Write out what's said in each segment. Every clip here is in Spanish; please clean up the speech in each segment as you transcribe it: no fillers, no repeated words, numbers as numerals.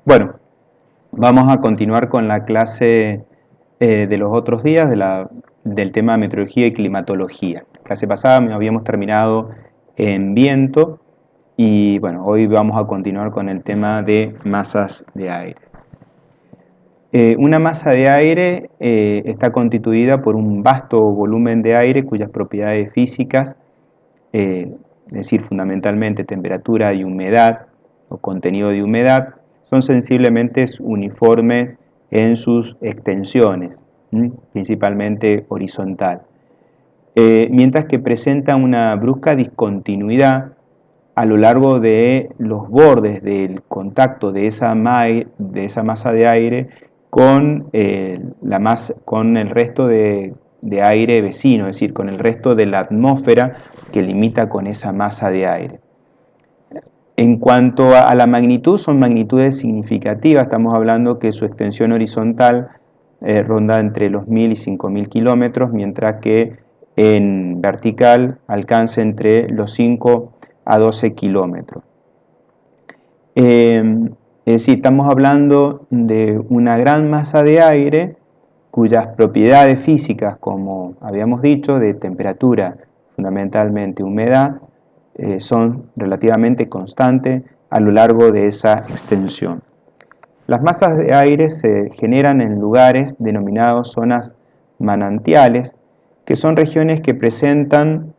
Bueno, vamos a continuar con la clase de los otros días del tema meteorología y climatología. La clase pasada habíamos terminado en viento y bueno, hoy vamos a continuar con el tema de masas de aire. Una masa de aire está constituida por un vasto volumen de aire cuyas propiedades físicas, es decir, fundamentalmente temperatura y humedad o contenido de humedad, son sensiblemente uniformes en sus extensiones, principalmente horizontal, mientras que presenta una brusca discontinuidad a lo largo de los bordes del contacto de esa masa de aire con, con el resto de aire vecino, es decir, con el resto de la atmósfera que limita con esa masa de aire. En cuanto a la magnitud, son magnitudes significativas, estamos hablando que su extensión horizontal ronda entre los 1000 y 5000 kilómetros, mientras que en vertical alcanza entre los 5 a 12 kilómetros. Es decir, estamos hablando de una gran masa de aire cuyas propiedades físicas, como habíamos dicho, de temperatura, fundamentalmente humedad, son relativamente constantes a lo largo de esa extensión. Las masas de aire se generan en lugares denominados zonas manantiales, que son regiones que presentan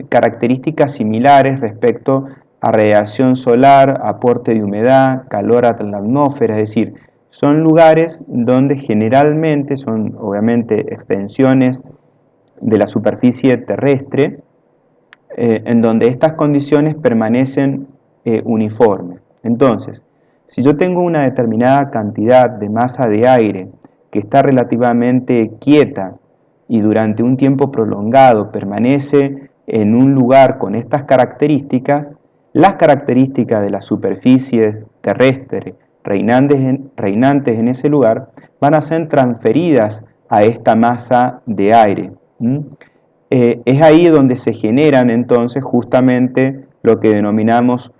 características similares respecto a radiación solar, aporte de humedad, calor a la atmósfera, es decir, son lugares donde generalmente son obviamente extensiones de la superficie terrestre, en donde estas condiciones permanecen uniformes. Entonces, si yo tengo una determinada cantidad de masa de aire que está relativamente quieta y durante un tiempo prolongado permanece en un lugar con estas características, las características de la superficie terrestre reinantes en ese lugar van a ser transferidas a esta masa de aire. Es ahí donde se generan entonces justamente lo que denominamos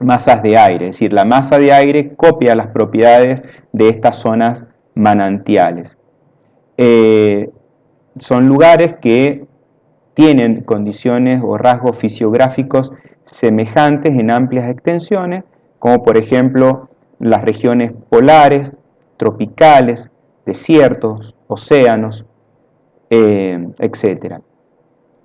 masas de aire, es decir, la masa de aire copia las propiedades de estas zonas manantiales. Son lugares que tienen condiciones o rasgos fisiográficos semejantes en amplias extensiones, como por ejemplo las regiones polares, tropicales, desiertos, océanos, etc.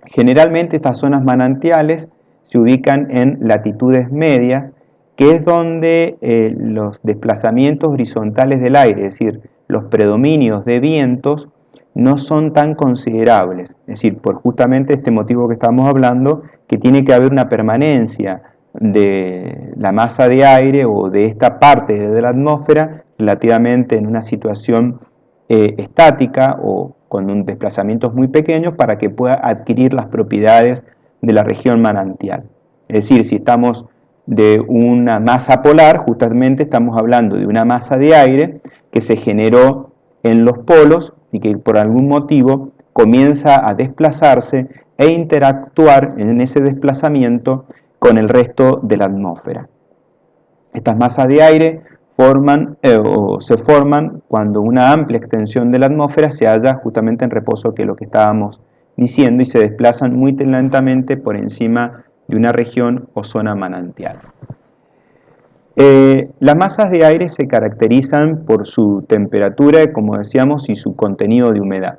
Generalmente estas zonas manantiales se ubican en latitudes medias, que es donde los desplazamientos horizontales del aire, es decir, los predominios de vientos, no son tan considerables. Es decir, por justamente este motivo que estamos hablando, que tiene que haber una permanencia de la masa de aire o de esta parte de la atmósfera relativamente en una situación estática o con desplazamientos muy pequeños para que pueda adquirir las propiedades de la región manantial. Es decir, si estamos de una masa polar, justamente estamos hablando de una masa de aire que se generó en los polos y que por algún motivo comienza a desplazarse e interactuar en ese desplazamiento con el resto de la atmósfera. Estas masas de aire se forman cuando una amplia extensión de la atmósfera se halla justamente en reposo, que es lo que estábamos diciendo, y se desplazan muy lentamente por encima de una región o zona manantial. Las masas de aire se caracterizan por su temperatura, como decíamos, y su contenido de humedad.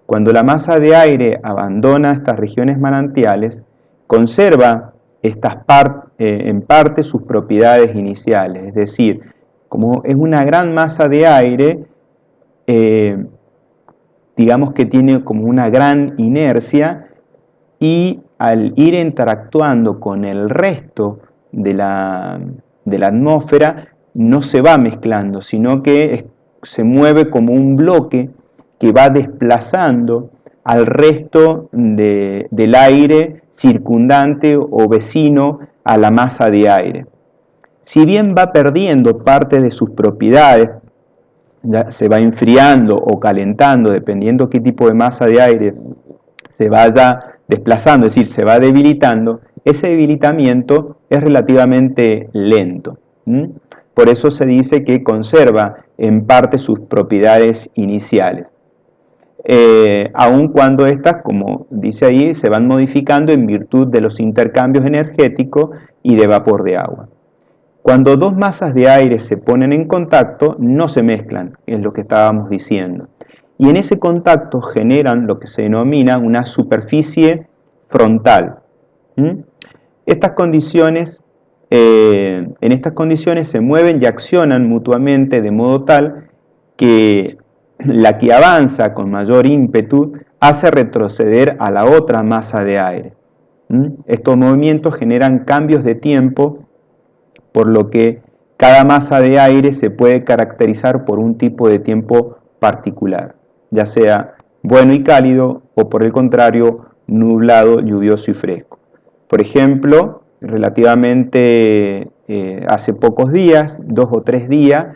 Cuando la masa de aire abandona estas regiones manantiales, conserva en parte sus propiedades iniciales, es decir, como es una gran masa de aire, digamos que tiene como una gran inercia y al ir interactuando con el resto de la atmósfera no se va mezclando, sino que se mueve como un bloque que va desplazando al resto del aire circundante o vecino a la masa de aire. Si bien va perdiendo parte de sus propiedades, ya se va enfriando o calentando, dependiendo qué tipo de masa de aire se vaya desplazando, es decir, se va debilitando, ese debilitamiento es relativamente lento. Por eso se dice que conserva en parte sus propiedades iniciales. Aun cuando estas, como dice ahí, se van modificando en virtud de los intercambios energéticos y de vapor de agua. Cuando dos masas de aire se ponen en contacto, no se mezclan, es lo que estábamos diciendo. Y en ese contacto generan lo que se denomina una superficie frontal. En estas condiciones se mueven y accionan mutuamente de modo tal que la que avanza con mayor ímpetu hace retroceder a la otra masa de aire. Estos movimientos generan cambios de tiempo, por lo que cada masa de aire se puede caracterizar por un tipo de tiempo particular, ya sea bueno y cálido o por el contrario nublado, lluvioso y fresco. Por ejemplo, relativamente hace pocos días, 2 o 3 días,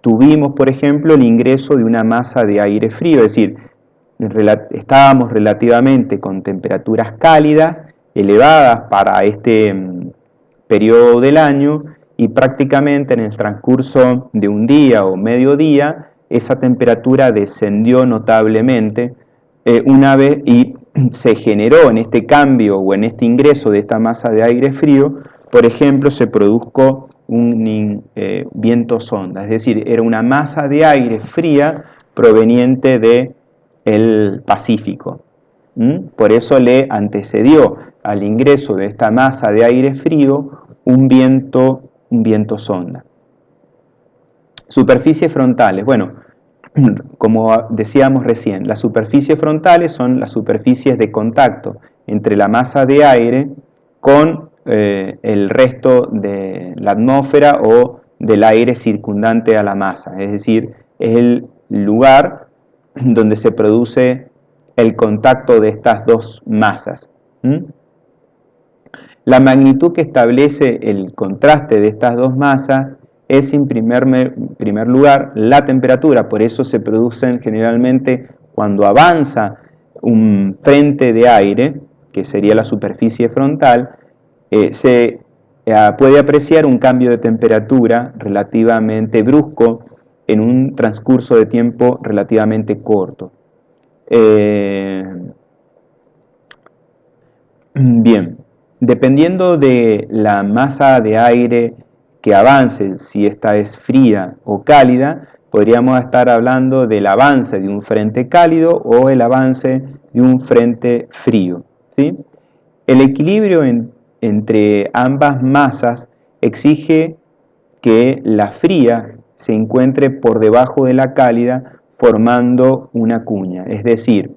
tuvimos, por ejemplo, el ingreso de una masa de aire frío, es decir, estábamos relativamente con temperaturas cálidas, elevadas para este periodo del año, y prácticamente en el transcurso de un día o medio día, esa temperatura descendió notablemente una vez y se generó en este cambio o en este ingreso de esta masa de aire frío, por ejemplo, se produjo un viento sonda, es decir, era una masa de aire fría proveniente del Pacífico. Por eso le antecedió al ingreso de esta masa de aire frío un viento sonda. Superficies frontales. Bueno, como decíamos recién, las superficies frontales son las superficies de contacto entre la masa de aire con el resto de la atmósfera o del aire circundante a la masa, es decir, es el lugar donde se produce el contacto de estas dos masas. La magnitud que establece el contraste de estas dos masas es en primer lugar la temperatura, por eso se producen generalmente cuando avanza un frente de aire, que sería la superficie frontal, se puede apreciar un cambio de temperatura relativamente brusco en un transcurso de tiempo relativamente corto. Bien, dependiendo de la masa de aire que avance, si esta es fría o cálida, podríamos estar hablando del avance de un frente cálido o el avance de un frente frío, ¿sí? El equilibrio entre ambas masas exige que la fría se encuentre por debajo de la cálida formando una cuña, es decir,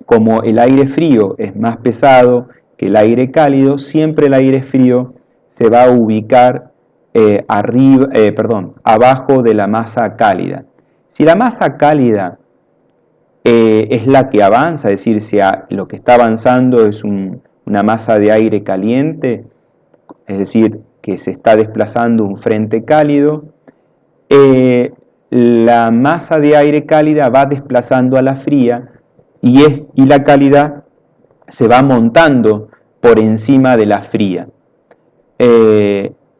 como el aire frío es más pesado que el aire cálido, siempre el aire frío se va a ubicar abajo de la masa cálida. Si la masa cálida es la que avanza, es decir, si lo que está avanzando es una masa de aire caliente, es decir, que se está desplazando un frente cálido, la masa de aire cálida va desplazando a la fría y la cálida se va montando por encima de la fría.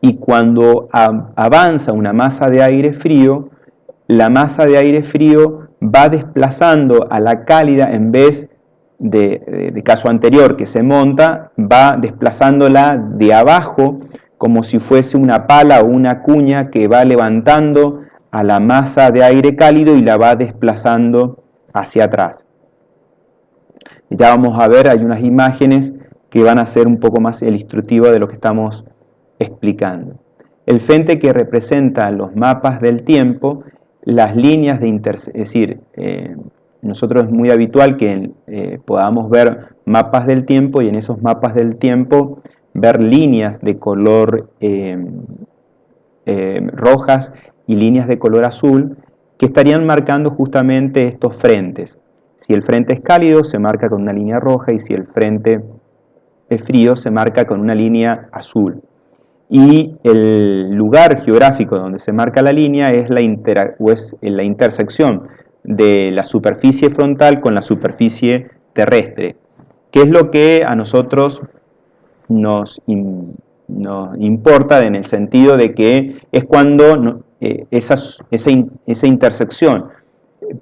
Y cuando avanza una masa de aire frío, la masa de aire frío va desplazando a la cálida en vez de caso anterior que se monta, va desplazándola de abajo como si fuese una pala o una cuña que va levantando a la masa de aire cálido y la va desplazando hacia atrás. Ya vamos a ver, hay unas imágenes que van a ser un poco más ilustrativas de lo que estamos explicando. El frente que representa los mapas del tiempo, las líneas de intersección, es decir, nosotros es muy habitual que podamos ver mapas del tiempo y en esos mapas del tiempo ver líneas de color rojas y líneas de color azul que estarían marcando justamente estos frentes. Si el frente es cálido se marca con una línea roja y si el frente es frío se marca con una línea azul. Y el lugar geográfico donde se marca la línea es la intersección de la superficie frontal con la superficie terrestre, ¿Qué es lo que a nosotros nos importa en el sentido de que es cuando esa intersección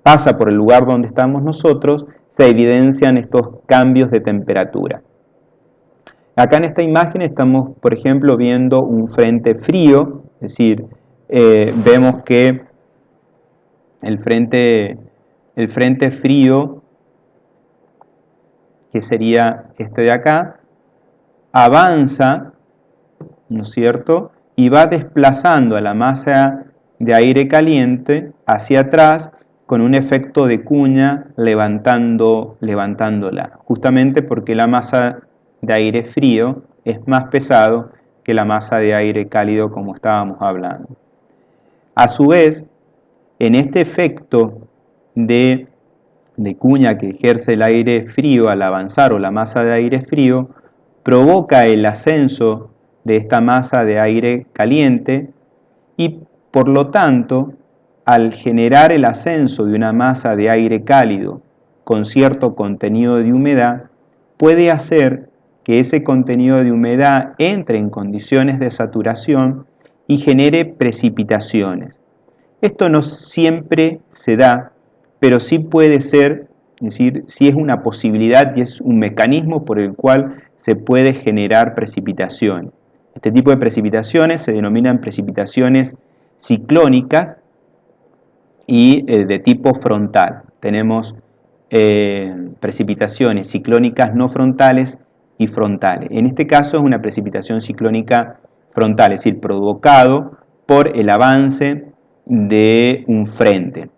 pasa por el lugar donde estamos nosotros, se evidencian estos cambios de temperatura? Acá en esta imagen estamos, por ejemplo, viendo un frente frío, es decir, vemos que el frente frío, que sería este de acá, avanza, ¿no es cierto?, y va desplazando a la masa de aire caliente hacia atrás con un efecto de cuña levantándola, justamente porque la masa de aire frío es más pesado que la masa de aire cálido, como estábamos hablando. A su vez, en este efecto de cuña que ejerce el aire frío al avanzar, o la masa de aire frío, provoca el ascenso de esta masa de aire caliente y, por lo tanto, al generar el ascenso de una masa de aire cálido con cierto contenido de humedad, puede hacer que ese contenido de humedad entre en condiciones de saturación y genere precipitaciones. Esto no siempre se da, pero sí puede ser, es decir, sí es una posibilidad y es un mecanismo por el cual se puede generar precipitación. Este tipo de precipitaciones se denominan precipitaciones ciclónicas y de tipo frontal. Tenemos precipitaciones ciclónicas no frontales y frontales. En este caso es una precipitación ciclónica frontal, es decir, provocado por el avance de un frente.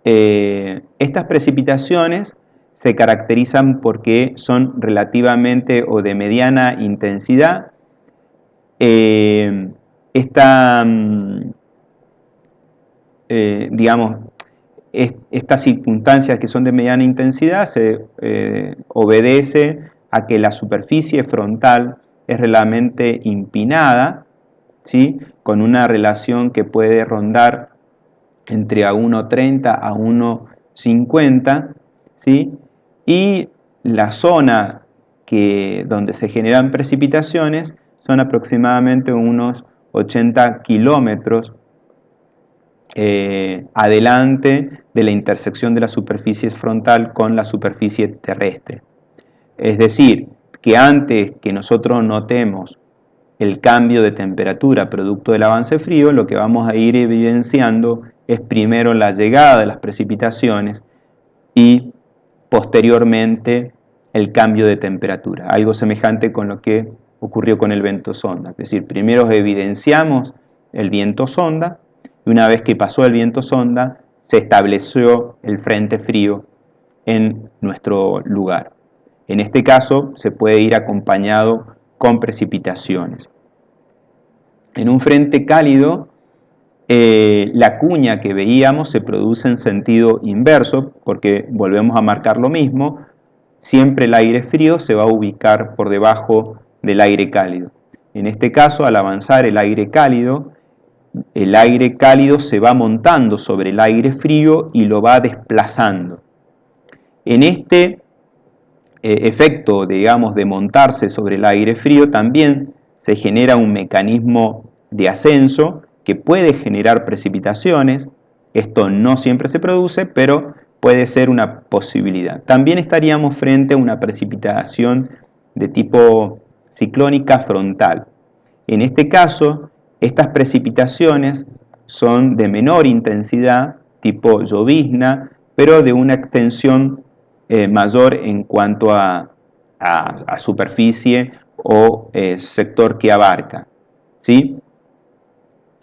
Estas precipitaciones se caracterizan porque son relativamente o de mediana intensidad. Digamos, estas circunstancias que son de mediana intensidad se obedece a que la superficie frontal es realmente empinada, ¿sí?, con una relación que puede rondar entre a 1,30 a 1,50, ¿sí?, y la zona donde se generan precipitaciones son aproximadamente unos 80 kilómetros adelante de la intersección de la superficie frontal con la superficie terrestre. Es decir, que antes que nosotros notemos el cambio de temperatura producto del avance frío, lo que vamos a ir evidenciando es primero la llegada de las precipitaciones y posteriormente el cambio de temperatura, algo semejante con lo que ocurrió con el viento sonda. Es decir, primero evidenciamos el viento sonda y una vez que pasó el viento sonda se estableció el frente frío en nuestro lugar. En este caso se puede ir acompañado con precipitaciones. En un frente cálido, la cuña que veíamos se produce en sentido inverso, porque volvemos a marcar lo mismo, siempre el aire frío se va a ubicar por debajo del aire cálido. En este caso, al avanzar el aire cálido se va montando sobre el aire frío y lo va desplazando. En este efecto, digamos, de montarse sobre el aire frío, también se genera un mecanismo de ascenso que puede generar precipitaciones. Esto no siempre se produce, pero puede ser una posibilidad. También estaríamos frente a una precipitación de tipo ciclónica frontal. En este caso, estas precipitaciones son de menor intensidad, tipo llovizna, pero de una extensión mayor en cuanto a superficie o sector que abarca, ¿sí?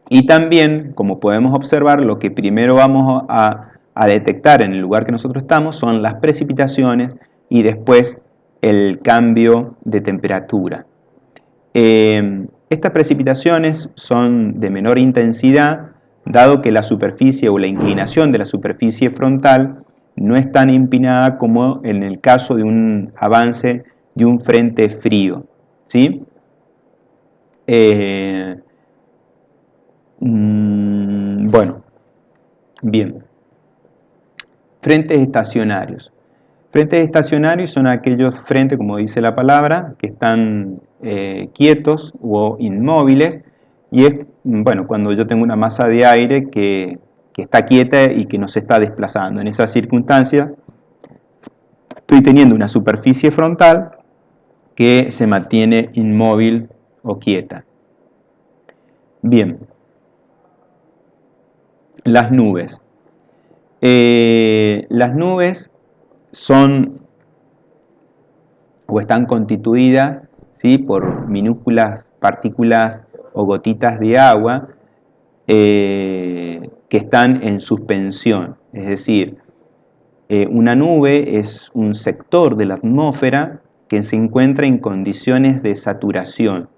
Y también, como podemos observar, lo que primero vamos a detectar en el lugar que nosotros estamos son las precipitaciones y después el cambio de temperatura. Estas precipitaciones son de menor intensidad, dado que la superficie o la inclinación de la superficie frontal no es tan empinada como en el caso de un avance de un frente frío, ¿sí? Bueno, bien. Frentes estacionarios. Frentes estacionarios son aquellos frentes, como dice la palabra, que están quietos o inmóviles, y es, bueno, cuando yo tengo una masa de aire que está quieta y que no se está desplazando. En esas circunstancias estoy teniendo una superficie frontal que se mantiene inmóvil o quieta. Bien, las nubes. Las nubes son o están constituidas, ¿sí?, por minúsculas partículas o gotitas de agua que están en suspensión. Es decir, una nube es un sector de la atmósfera que se encuentra en condiciones de saturación.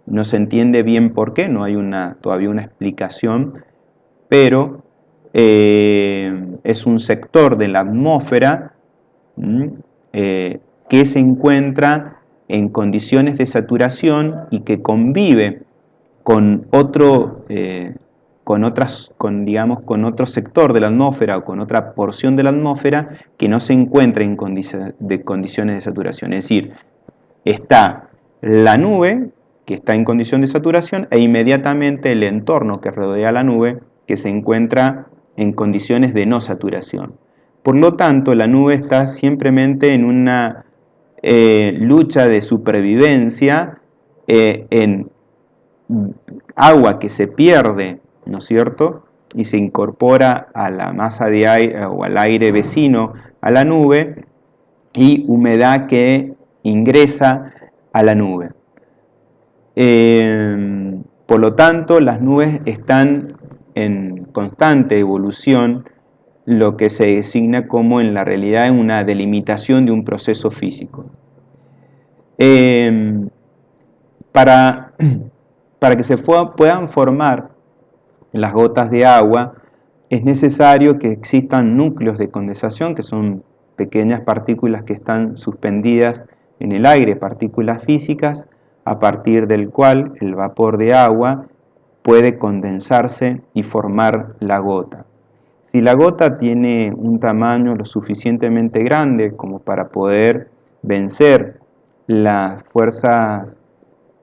No se entiende bien por qué, no hay todavía una explicación, pero es un sector de la atmósfera que se encuentra en condiciones de saturación y que convive con con otro sector de la atmósfera o con otra porción de la atmósfera que no se encuentra en condiciones de saturación. Es decir, está la nube que está en condición de saturación e inmediatamente el entorno que rodea la nube que se encuentra en condiciones de no saturación. Por lo tanto, la nube está simplemente en una lucha de supervivencia en agua que se pierde, ¿no es cierto?, y se incorpora a la masa de aire o al aire vecino a la nube, y humedad que ingresa a la nube. Por lo tanto, las nubes están en constante evolución, lo que se designa como en la realidad una delimitación de un proceso físico. Para que se puedan formar las gotas de agua, es necesario que existan núcleos de condensación, que son pequeñas partículas que están suspendidas en el aire, partículas físicas, a partir del cual el vapor de agua puede condensarse y formar la gota. Si la gota tiene un tamaño lo suficientemente grande como para poder vencer las fuerzas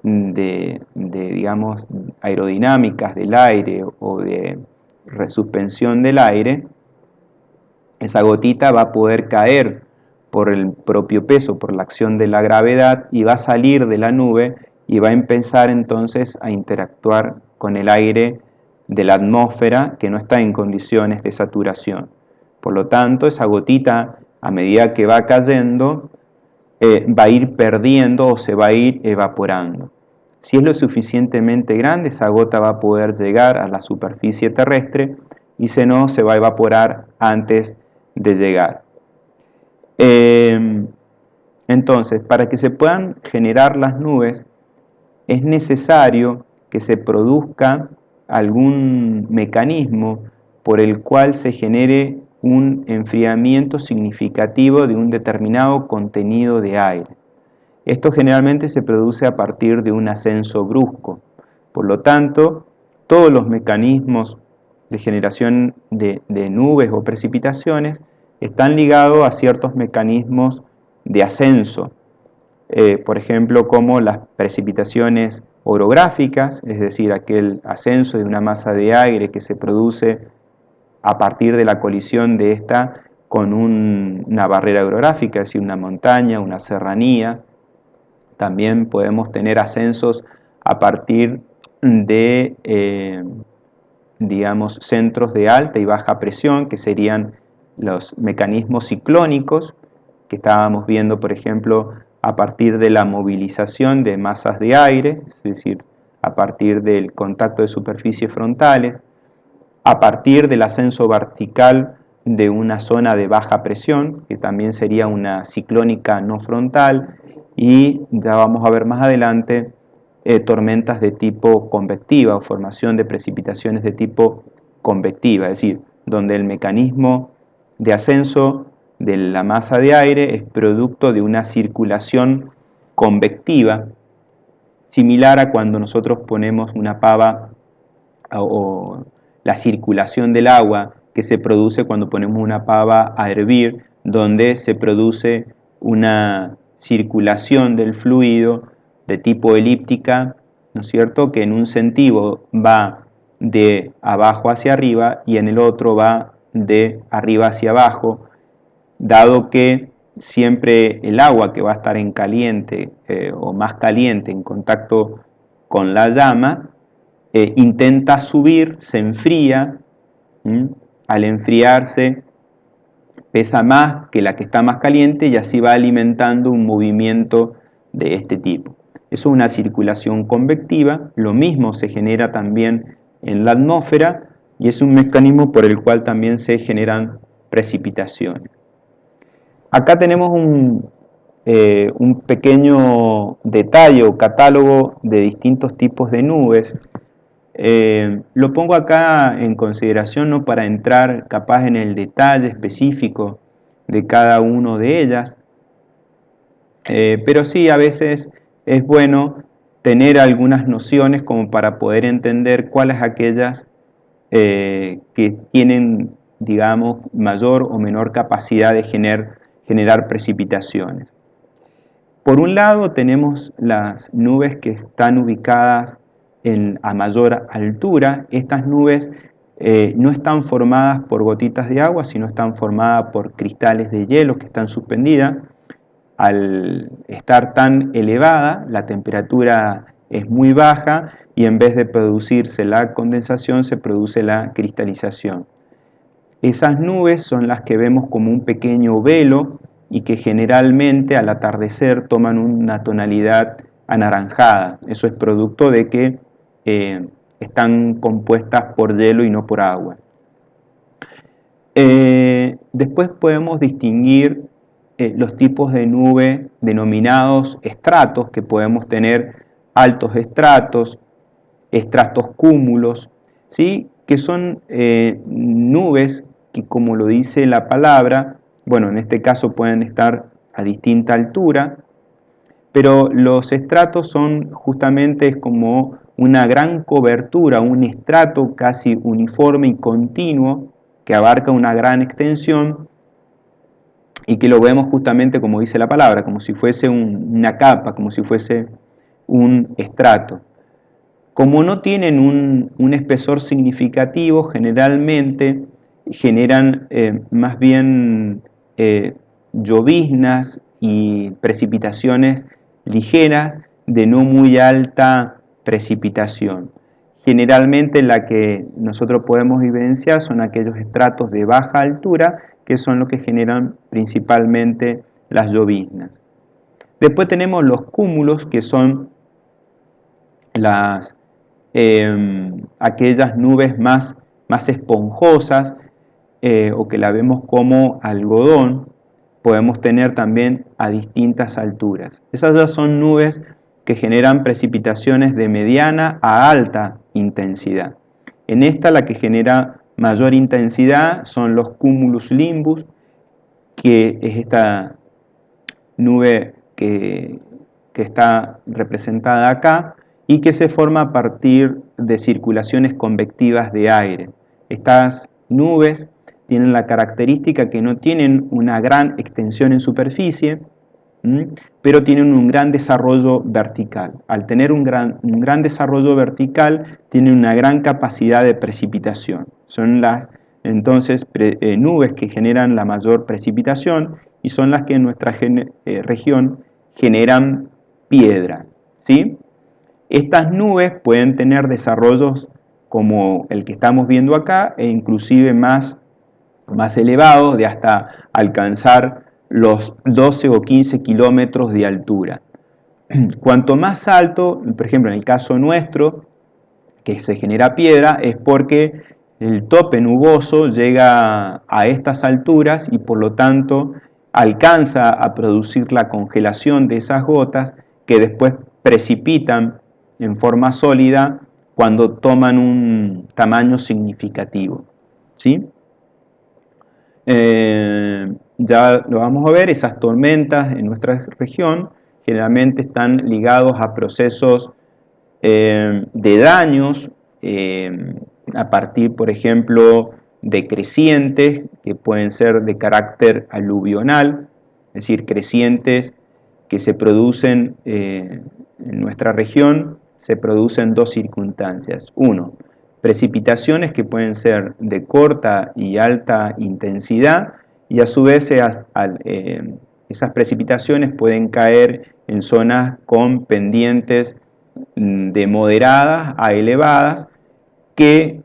digamos, aerodinámicas del aire o de resuspensión del aire, esa gotita va a poder caer por el propio peso, por la acción de la gravedad, y va a salir de la nube y va a empezar entonces a interactuar con el aire de la atmósfera que no está en condiciones de saturación. Por lo tanto, esa gotita, a medida que va cayendo, va a ir perdiendo o se va a ir evaporando. Si es lo suficientemente grande, esa gota va a poder llegar a la superficie terrestre, y si no, se va a evaporar antes de llegar. Entonces, para que se puedan generar las nubes, es necesario que se produzca algún mecanismo por el cual se genere un enfriamiento significativo de un determinado contenido de aire. Esto generalmente se produce a partir de un ascenso brusco. Por lo tanto, todos los mecanismos de generación de nubes o precipitaciones están ligados a ciertos mecanismos de ascenso. Por ejemplo, como las precipitaciones orográficas, es decir, aquel ascenso de una masa de aire que se produce a partir de la colisión de esta con una barrera orográfica, es decir, una montaña, una serranía. También podemos tener ascensos a partir de, digamos, centros de alta y baja presión, que serían los mecanismos ciclónicos, que estábamos viendo, por ejemplo, a partir de la movilización de masas de aire, es decir, a partir del contacto de superficies frontales, a partir del ascenso vertical de una zona de baja presión, que también sería una ciclónica no frontal, y ya vamos a ver más adelante tormentas de tipo convectiva o formación de precipitaciones de tipo convectiva, es decir, donde el mecanismo de ascenso de la masa de aire es producto de una circulación convectiva, similar a cuando nosotros ponemos una pava o la circulación del agua que se produce cuando ponemos una pava a hervir donde se produce una circulación del fluido de tipo elíptica, ¿no es cierto?, que en un sentido va de abajo hacia arriba y en el otro va de arriba hacia abajo, dado que siempre el agua que va a estar en caliente o más caliente en contacto con la llama, intenta subir, se enfría, al enfriarse pesa más que la que está más caliente y así va alimentando un movimiento de este tipo. Eso es una circulación convectiva, lo mismo se genera también en la atmósfera y es un mecanismo por el cual también se generan precipitaciones. Acá tenemos un pequeño detalle o catálogo de distintos tipos de nubes. Lo pongo acá en consideración no para entrar capaz en el detalle específico de cada una de ellas, pero sí a veces es bueno tener algunas nociones como para poder entender cuáles aquellas que tienen, digamos, mayor o menor capacidad de generar precipitaciones. Por un lado tenemos las nubes que están ubicadas a mayor altura. Estas nubes no están formadas por gotitas de agua, sino están formadas por cristales de hielo que están suspendidas. Al estar tan elevada, la temperatura es muy baja y en vez de producirse la condensación, se produce la cristalización. Esas nubes son las que vemos como un pequeño velo y que generalmente al atardecer toman una tonalidad anaranjada. Eso es producto de que están compuestas por hielo y no por agua. Después podemos distinguir los tipos de nube denominados estratos, que podemos tener altos estratos, estratos cúmulos, ¿sí?, que son nubes que, como lo dice la palabra, bueno, en este caso pueden estar a distinta altura, pero los estratos son justamente como una gran cobertura, un estrato casi uniforme y continuo que abarca una gran extensión y que lo vemos justamente como dice la palabra, como si fuese una capa, como si fuese un estrato. Como no tienen un espesor significativo, generalmente generan más bien lloviznas y precipitaciones ligeras de no muy alta precipitación. Generalmente la que nosotros podemos evidenciar son aquellos estratos de baja altura, que son los que generan principalmente las lloviznas. Después tenemos los cúmulos, que son aquellas nubes más esponjosas o que la vemos como algodón. Podemos tener también a distintas alturas. Esas ya son nubes que generan precipitaciones de mediana a alta intensidad. En esta la que genera mayor intensidad son los cumulus limbus, que es esta nube que está representada acá y que se forma a partir de circulaciones convectivas de aire. Estas nubes tienen la característica que no tienen una gran extensión en superficie, pero tienen un gran desarrollo vertical. Al tener un gran desarrollo vertical, tienen una gran capacidad de precipitación. Son las entonces nubes que generan la mayor precipitación y son las que en nuestra región generan piedra, ¿sí? Estas nubes pueden tener desarrollos como el que estamos viendo acá e inclusive más elevados, de hasta alcanzar los 12 o 15 kilómetros de altura. Cuanto más alto, por ejemplo en el caso nuestro, que se genera piedra, es porque el tope nuboso llega a estas alturas y por lo tanto alcanza a producir la congelación de esas gotas que después precipitan en forma sólida cuando toman un tamaño significativo, ¿sí? Ya lo vamos a ver, esas tormentas en nuestra región generalmente están ligados a procesos de daños a partir, por ejemplo, de crecientes que pueden ser de carácter aluvional, es decir, crecientes que se producen en nuestra región, se producen dos circunstancias. Uno, precipitaciones que pueden ser de corta y alta intensidad, y a su vez esas precipitaciones pueden caer en zonas con pendientes de moderadas a elevadas, que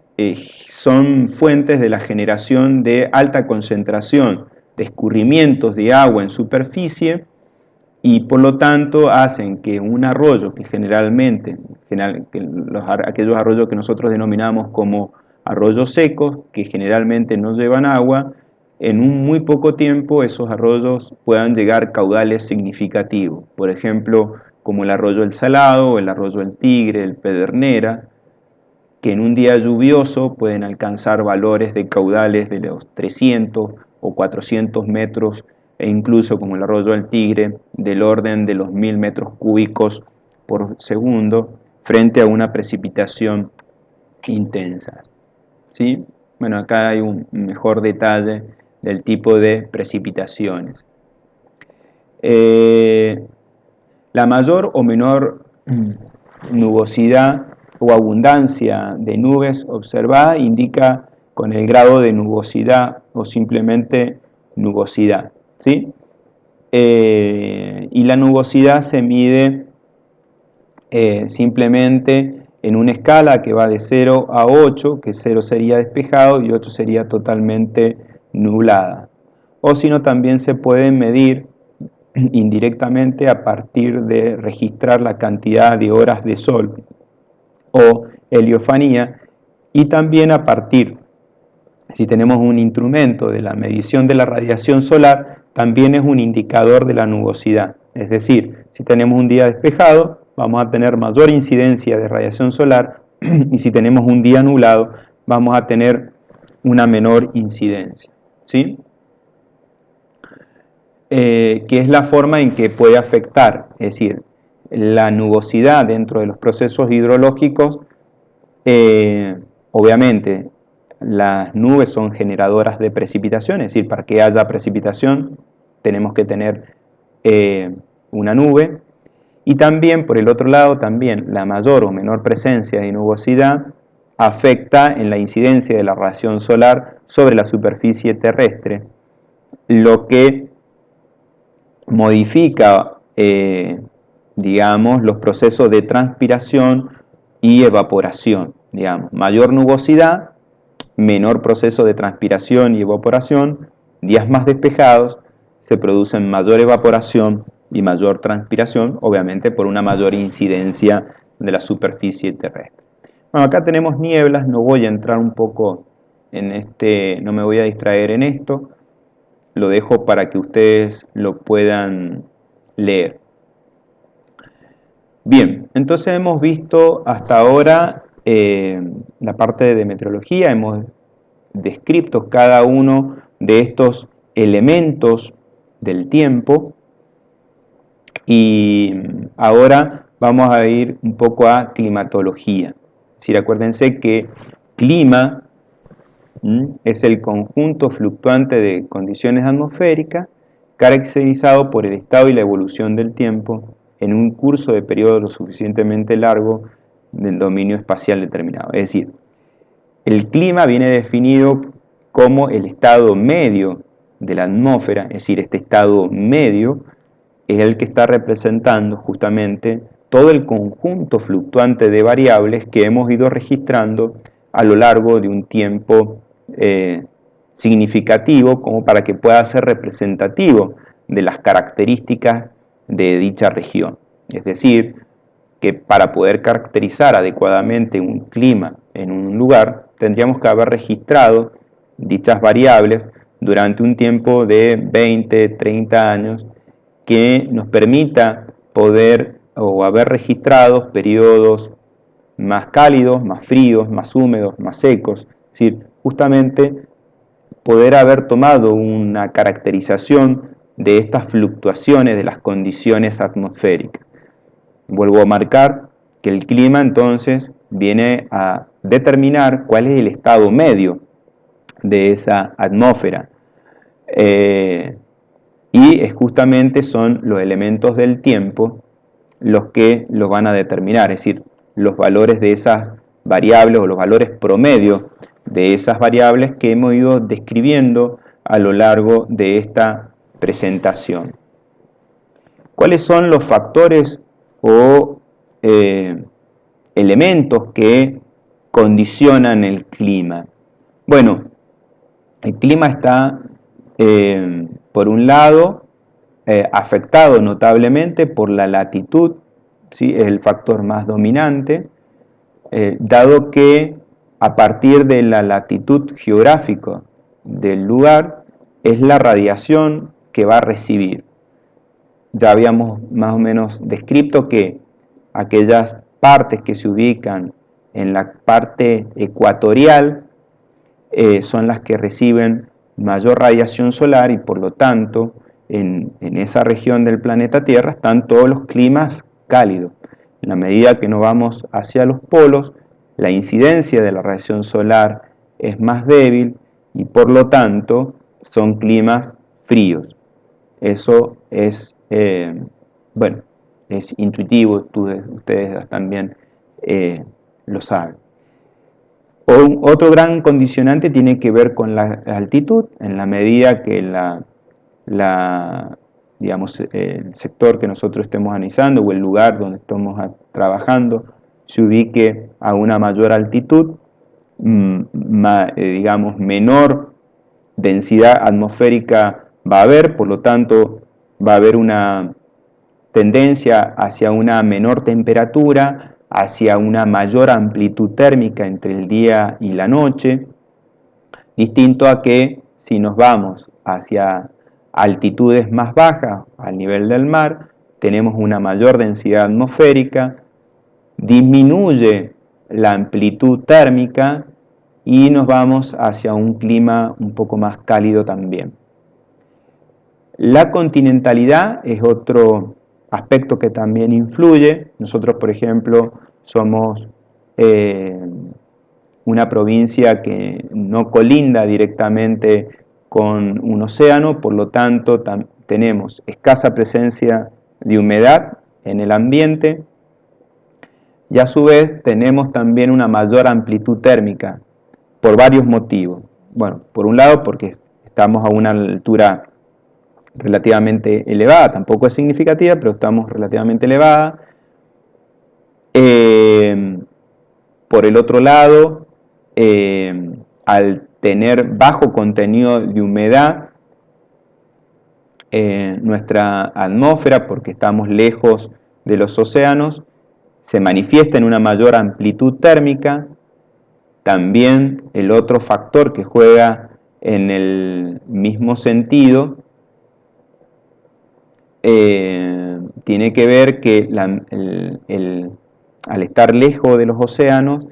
son fuentes de la generación de alta concentración de escurrimientos de agua en superficie, y por lo tanto hacen que un arroyo, que generalmente, aquellos arroyos que nosotros denominamos como arroyos secos, que generalmente no llevan agua, en un muy poco tiempo esos arroyos puedan llegar a caudales significativos. Por ejemplo, como el arroyo El Salado, el arroyo El Tigre, el Pedernera, que en un día lluvioso pueden alcanzar valores de caudales de los 300 o 400 metros, e incluso como el arroyo del Tigre, del orden de los 1000 metros cúbicos por segundo, frente a una precipitación intensa. ¿Sí? Bueno, acá hay un mejor detalle del tipo de precipitaciones. La mayor o menor nubosidad o abundancia de nubes observada indica con el grado de nubosidad o simplemente nubosidad, ¿sí? Y la nubosidad se mide simplemente en una escala que va de 0 a 8, que 0 sería despejado y 8 sería totalmente nublada. O si no, también se pueden medir indirectamente a partir de registrar la cantidad de horas de sol o heliofanía, y también a partir, si tenemos un instrumento de la medición de la radiación solar, también es un indicador de la nubosidad. Es decir, si tenemos un día despejado, vamos a tener mayor incidencia de radiación solar, y si tenemos un día nublado, vamos a tener una menor incidencia, ¿sí? Que es la forma en que puede afectar, es decir, la nubosidad dentro de los procesos hidrológicos. Obviamente, las nubes son generadoras de precipitación, es decir, para que haya precipitación tenemos que tener una nube, y también, por el otro lado, también la mayor o menor presencia de nubosidad afecta en la incidencia de la radiación solar sobre la superficie terrestre, lo que modifica, digamos, los procesos de transpiración y evaporación. Digamos, mayor nubosidad, menor proceso de transpiración y evaporación, días más despejados, se producen mayor evaporación y mayor transpiración, obviamente por una mayor incidencia de la superficie terrestre. Bueno, acá tenemos nieblas, no voy a entrar un poco en no me voy a distraer en esto, lo dejo para que ustedes lo puedan leer. Bien, entonces hemos visto hasta ahora la parte de meteorología, hemos descrito cada uno de estos elementos del tiempo, y ahora vamos a ir un poco a climatología. Es decir, acuérdense que clima es el conjunto fluctuante de condiciones atmosféricas caracterizado por el estado y la evolución del tiempo en un curso de periodo lo suficientemente largo del dominio espacial determinado. Es decir, el clima viene definido como el estado medio de la atmósfera, es decir, este estado medio es el que está representando justamente todo el conjunto fluctuante de variables que hemos ido registrando a lo largo de un tiempo significativo, como para que pueda ser representativo de las características de dicha región. Es decir, que para poder caracterizar adecuadamente un clima en un lugar, tendríamos que haber registrado dichas variables durante un tiempo de 20, 30 años, que nos permita poder o haber registrado periodos más cálidos, más fríos, más húmedos, más secos. Es decir, justamente poder haber tomado una caracterización de estas fluctuaciones de las condiciones atmosféricas. Vuelvo a marcar que el clima entonces viene a determinar cuál es el estado medio de esa atmósfera. Y justamente son los elementos del tiempo los que los van a determinar, es decir, los valores de esas variables o los valores promedio de esas variables que hemos ido describiendo a lo largo de esta presentación. ¿Cuáles son los factores o elementos que condicionan el clima? Bueno, el clima está, por un lado, afectado notablemente por la latitud, ¿sí? Es el factor más dominante, dado que a partir de la latitud geográfica del lugar es la radiación que va a recibir. Ya habíamos más o menos descrito que aquellas partes que se ubican en la parte ecuatorial son las que reciben mayor radiación solar y por lo tanto en esa región del planeta Tierra están todos los climas cálidos. En la medida que nos vamos hacia los polos, la incidencia de la radiación solar es más débil y por lo tanto son climas fríos. Eso es, bueno, es intuitivo, ustedes también lo saben. Otro gran condicionante tiene que ver con la altitud, en la medida que digamos, el sector que nosotros estemos analizando o el lugar donde estamos trabajando se ubique a una mayor altitud, digamos, menor densidad atmosférica va a haber, por lo tanto va a haber una tendencia hacia una menor temperatura, hacia una mayor amplitud térmica entre el día y la noche, distinto a que si nos vamos hacia altitudes más bajas al nivel del mar, tenemos una mayor densidad atmosférica, disminuye la amplitud térmica y nos vamos hacia un clima un poco más cálido también. La continentalidad es otro aspecto que también influye. Nosotros, por ejemplo, somos una provincia que no colinda directamente con un océano, por lo tanto tenemos escasa presencia de humedad en el ambiente y a su vez tenemos también una mayor amplitud térmica por varios motivos. Bueno, por un lado porque estamos a una altura relativamente elevada, tampoco es significativa, pero estamos relativamente elevada. Por el otro lado, al tener bajo contenido de humedad, nuestra atmósfera, porque estamos lejos de los océanos, se manifiesta en una mayor amplitud térmica. También el otro factor que juega en el mismo sentido tiene que ver que al estar lejos de los océanos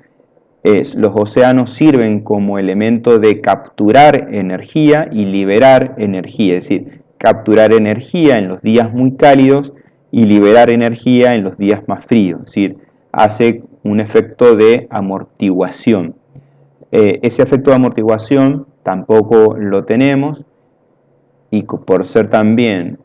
sirven como elemento de capturar energía y liberar energía, es decir, capturar energía en los días muy cálidos y liberar energía en los días más fríos, es decir, hace un efecto de amortiguación. Ese efecto de amortiguación tampoco lo tenemos y por ser también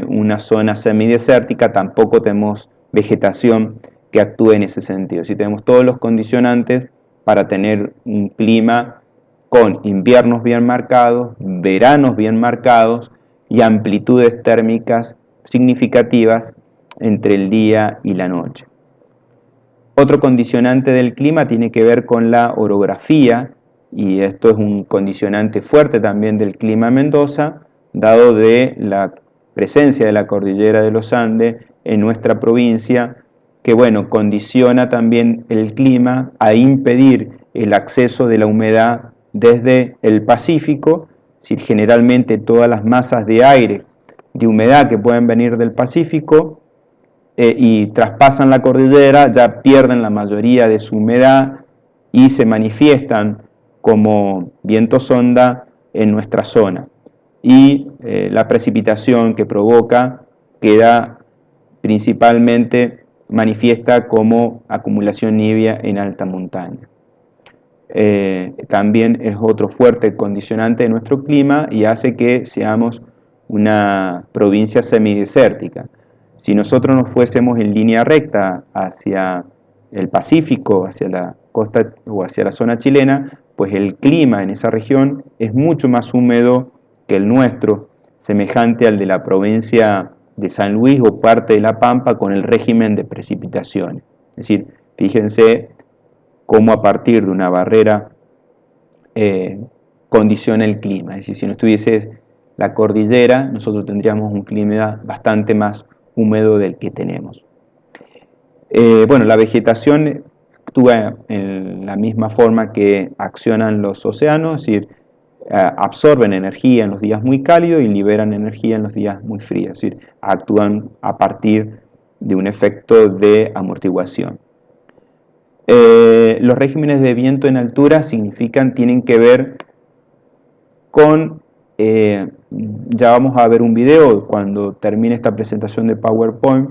una zona semidesértica tampoco tenemos vegetación que actúe en ese sentido. Si tenemos todos los condicionantes para tener un clima con inviernos bien marcados, veranos bien marcados y amplitudes térmicas significativas entre el día y la noche. Otro condicionante del clima tiene que ver con la orografía, y esto es un condicionante fuerte también del clima en Mendoza, dado de la presencia de la cordillera de los Andes en nuestra provincia, que bueno, condiciona también el clima a impedir el acceso de la humedad desde el Pacífico. Si generalmente todas las masas de aire, de humedad que pueden venir del Pacífico y traspasan la cordillera, ya pierden la mayoría de su humedad y se manifiestan como viento sonda en nuestra zona. Y la precipitación que provoca queda principalmente manifiesta como acumulación nívea en alta montaña. también es otro fuerte condicionante de nuestro clima y hace que seamos una provincia semidesértica. Si nosotros nos fuésemos en línea recta hacia el Pacífico, hacia la costa o hacia la zona chilena, pues el clima en esa región es mucho más húmedo que el nuestro, semejante al de la provincia de San Luis o parte de La Pampa con el régimen de precipitaciones. Es decir, fíjense cómo a partir de una barrera condiciona el clima. Es decir, si no estuviese la cordillera, nosotros tendríamos un clima bastante más húmedo del que tenemos. Bueno, la vegetación actúa en la misma forma que accionan los océanos, es decir, absorben energía en los días muy cálidos y liberan energía en los días muy fríos, es decir, actúan a partir de un efecto de amortiguación. Los regímenes de viento en altura tienen que ver con, ya vamos a ver un video cuando termine esta presentación de PowerPoint.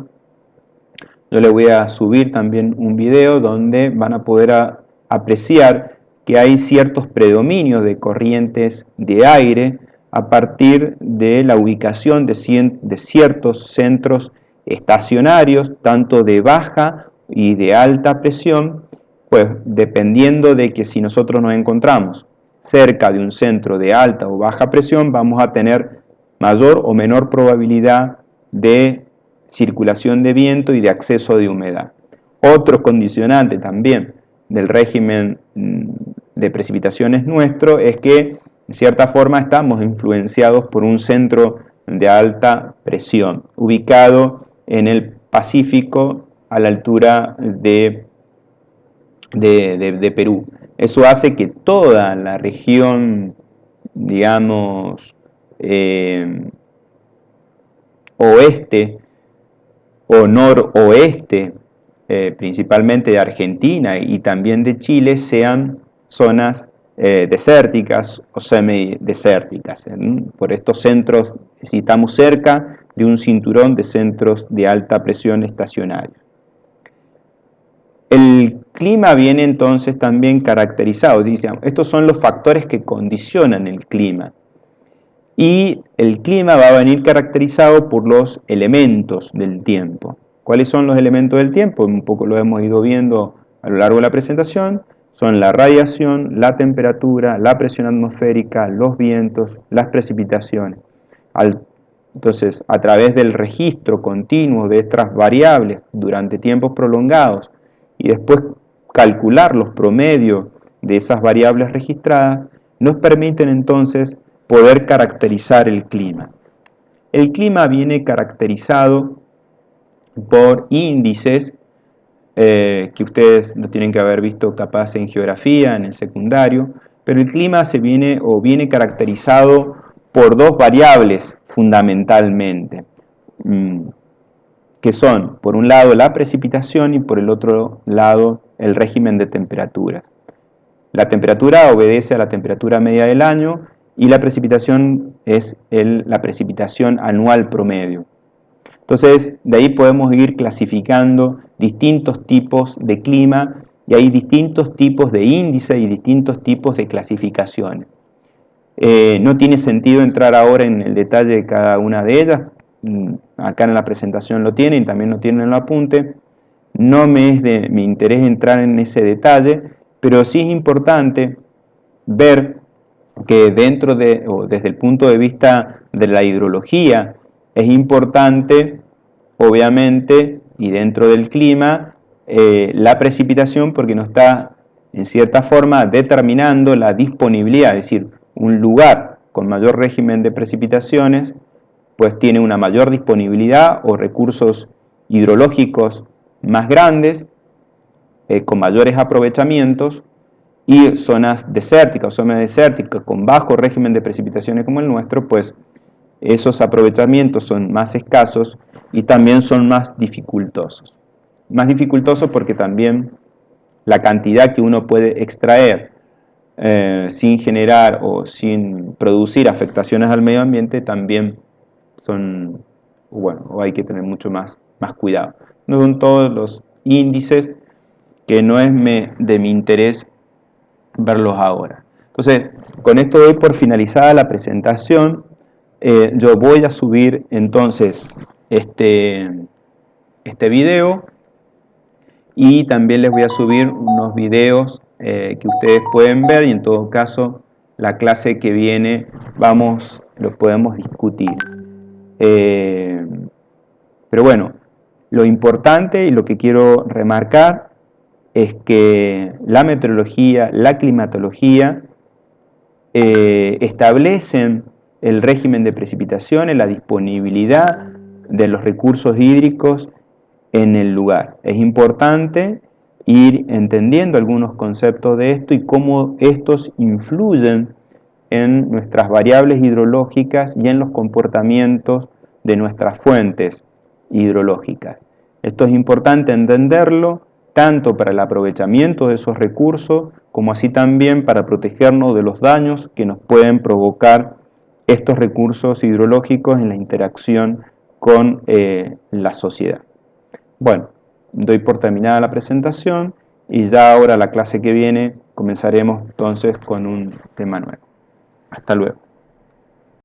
Yo le voy a subir también un video donde van a poder apreciar que hay ciertos predominios de corrientes de aire a partir de la ubicación de ciertos centros estacionarios, tanto de baja y de alta presión, pues dependiendo de que si nosotros nos encontramos cerca de un centro de alta o baja presión, vamos a tener mayor o menor probabilidad de circulación de viento y de acceso de humedad. Otro condicionante también del régimen de precipitaciones nuestro es que en cierta forma estamos influenciados por un centro de alta presión ubicado en el Pacífico a la altura de Perú. Eso hace que toda la región, digamos, oeste o noroeste, principalmente de Argentina y también de Chile, sean zonas desérticas o semidesérticas. Por estos centros, si estamos cerca de un cinturón de centros de alta presión estacionarios. El clima viene entonces también caracterizado, digamos, estos son los factores que condicionan el clima. Y el clima va a venir caracterizado por los elementos del tiempo. ¿Cuáles son los elementos del tiempo? Un poco lo hemos ido viendo a lo largo de la presentación. Son la radiación, la temperatura, la presión atmosférica, los vientos, las precipitaciones. Entonces, a través del registro continuo de estas variables durante tiempos prolongados y después calcular los promedios de esas variables registradas, nos permiten entonces poder caracterizar el clima. El clima viene caracterizado por índices que ustedes lo tienen que haber visto capaz en geografía, en el secundario, pero el clima viene caracterizado por dos variables fundamentalmente, que son, por un lado, la precipitación y por el otro lado, el régimen de temperatura. La temperatura obedece a la temperatura media del año y la precipitación es la precipitación anual promedio. Entonces, de ahí podemos ir clasificando distintos tipos de clima y hay distintos tipos de índices y distintos tipos de clasificaciones. No tiene sentido entrar ahora en el detalle de cada una de ellas. Acá en la presentación lo tienen y también lo tienen en el apunte. No me es de mi interés entrar en ese detalle, pero sí es importante ver que desde el punto de vista de la hidrología, es importante, obviamente, y dentro del clima, la precipitación porque nos está, en cierta forma, determinando la disponibilidad, es decir, un lugar con mayor régimen de precipitaciones, pues tiene una mayor disponibilidad o recursos hidrológicos más grandes, con mayores aprovechamientos, y zonas desérticas o semidesérticas con bajo régimen de precipitaciones como el nuestro, pues esos aprovechamientos son más escasos y también son más dificultosos. Más dificultosos porque también la cantidad que uno puede extraer sin generar o sin producir afectaciones al medio ambiente también son, bueno, o hay que tener mucho más cuidado. No son todos los índices, que no es de mi interés verlos ahora. Entonces, con esto doy por finalizada la presentación. Yo voy a subir entonces este video y también les voy a subir unos videos que ustedes pueden ver, y en todo caso la clase que viene lo podemos discutir. Pero bueno, lo importante y lo que quiero remarcar es que la meteorología, la climatología establecen el régimen de precipitaciones, la disponibilidad de los recursos hídricos en el lugar. Es importante ir entendiendo algunos conceptos de esto y cómo estos influyen en nuestras variables hidrológicas y en los comportamientos de nuestras fuentes hidrológicas. Esto es importante entenderlo tanto para el aprovechamiento de esos recursos como así también para protegernos de los daños que nos pueden provocar estos recursos hidrológicos en la interacción con la sociedad. Bueno, doy por terminada la presentación y ya ahora la clase que viene comenzaremos entonces con un tema nuevo. Hasta luego.